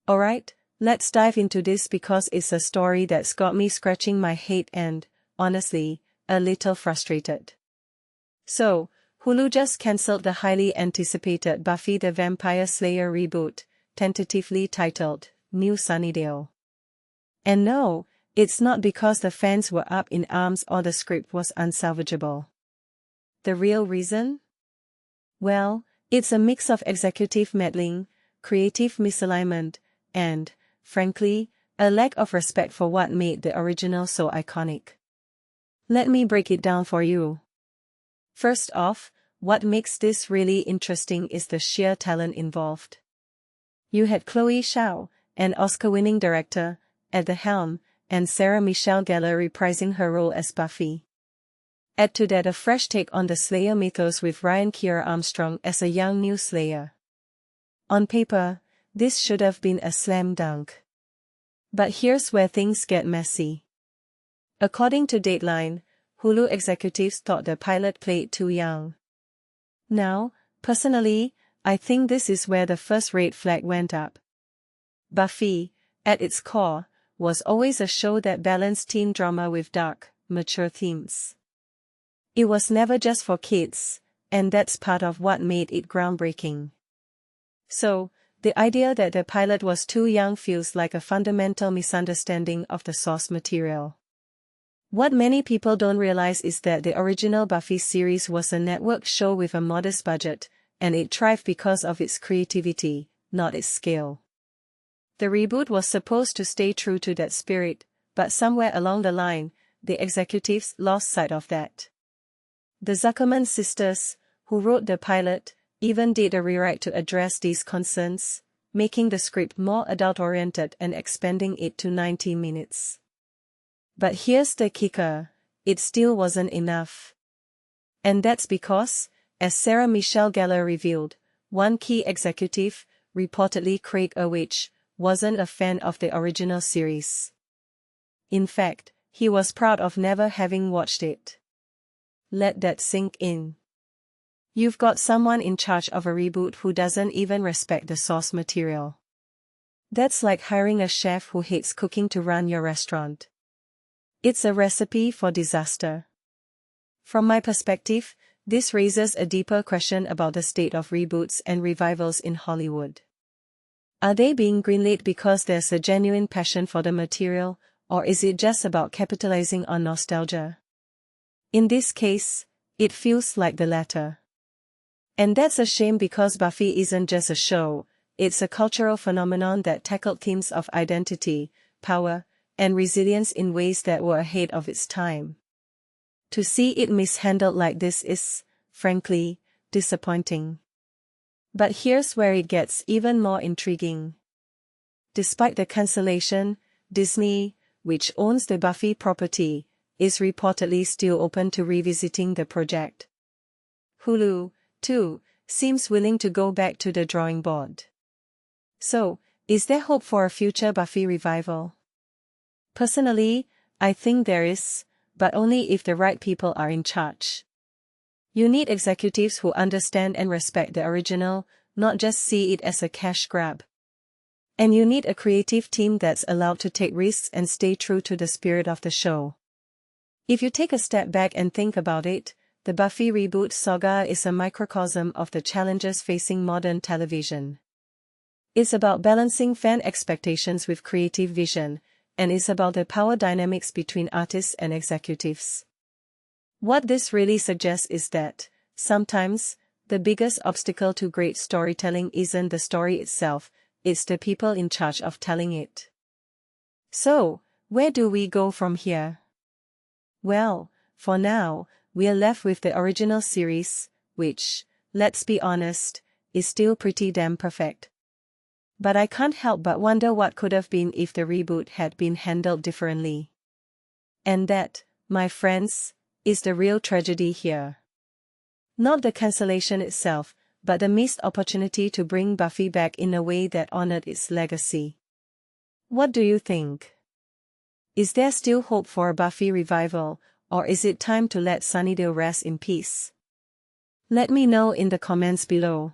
Alright, let's dive into this because it's a story that's got me scratching my head and, honestly, a little frustrated. So, Hulu just cancelled the highly anticipated Buffy the Vampire Slayer reboot, tentatively titled, New Sunnydale. And no, it's not because the fans were up in arms or the script was unsalvageable. The real reason? Well, it's a mix of executive meddling, creative misalignment, and, frankly, a lack of respect for what made the original so iconic. Let me break it down for you. First off, what makes this really interesting is the sheer talent involved. You had Chloe Zhao, an Oscar-winning director, at the helm, and Sarah Michelle Gellar reprising her role as Buffy. Add to that a fresh take on the Slayer mythos with Ryan Kiera Armstrong as a young new Slayer. On paper, this should have been a slam dunk. But here's where things get messy. According to Dateline, Hulu executives thought the pilot played too young. Now, personally, I think this is where the first red flag went up. Buffy, at its core, was always a show that balanced teen drama with dark, mature themes. It was never just for kids, and that's part of what made it groundbreaking. So, the idea that the pilot was too young feels like a fundamental misunderstanding of the source material. What many people don't realize is that the original Buffy series was a network show with a modest budget, and it thrived because of its creativity, not its scale. The reboot was supposed to stay true to that spirit, but somewhere along the line, the executives lost sight of that. The Zuckerman sisters, who wrote the pilot, even did a rewrite to address these concerns, making the script more adult-oriented and expanding it to 90 minutes. But here's the kicker, it still wasn't enough. And that's because, as Sarah Michelle Gellar revealed, one key executive, reportedly Craig Erwich, wasn't a fan of the original series. In fact, he was proud of never having watched it. Let that sink in. You've got someone in charge of a reboot who doesn't even respect the source material. That's like hiring a chef who hates cooking to run your restaurant. It's a recipe for disaster. From my perspective, this raises a deeper question about the state of reboots and revivals in Hollywood. Are they being greenlit because there's a genuine passion for the material, or is it just about capitalizing on nostalgia? In this case, it feels like the latter. And that's a shame because Buffy isn't just a show, it's a cultural phenomenon that tackled themes of identity, power, and resilience in ways that were ahead of its time. To see it mishandled like this is, frankly, disappointing. But here's where it gets even more intriguing. Despite the cancellation, Disney, which owns the Buffy property, is reportedly still open to revisiting the project. Hulu, too, seems willing to go back to the drawing board. So, is there hope for a future Buffy revival? Personally, I think there is, but only if the right people are in charge. You need executives who understand and respect the original, not just see it as a cash grab. And you need a creative team that's allowed to take risks and stay true to the spirit of the show. If you take a step back and think about it, the Buffy reboot saga is a microcosm of the challenges facing modern television. It's about balancing fan expectations with creative vision, and it's about the power dynamics between artists and executives. What this really suggests is that, sometimes, the biggest obstacle to great storytelling isn't the story itself, it's the people in charge of telling it. So, where do we go from here? Well, for now, we're left with the original series, which, let's be honest, is still pretty damn perfect. But I can't help but wonder what could have been if the reboot had been handled differently. And that, my friends, is the real tragedy here. Not the cancellation itself, but the missed opportunity to bring Buffy back in a way that honored its legacy. What do you think? Is there still hope for a Buffy revival, or is it time to let Sunnydale rest in peace? Let me know in the comments below.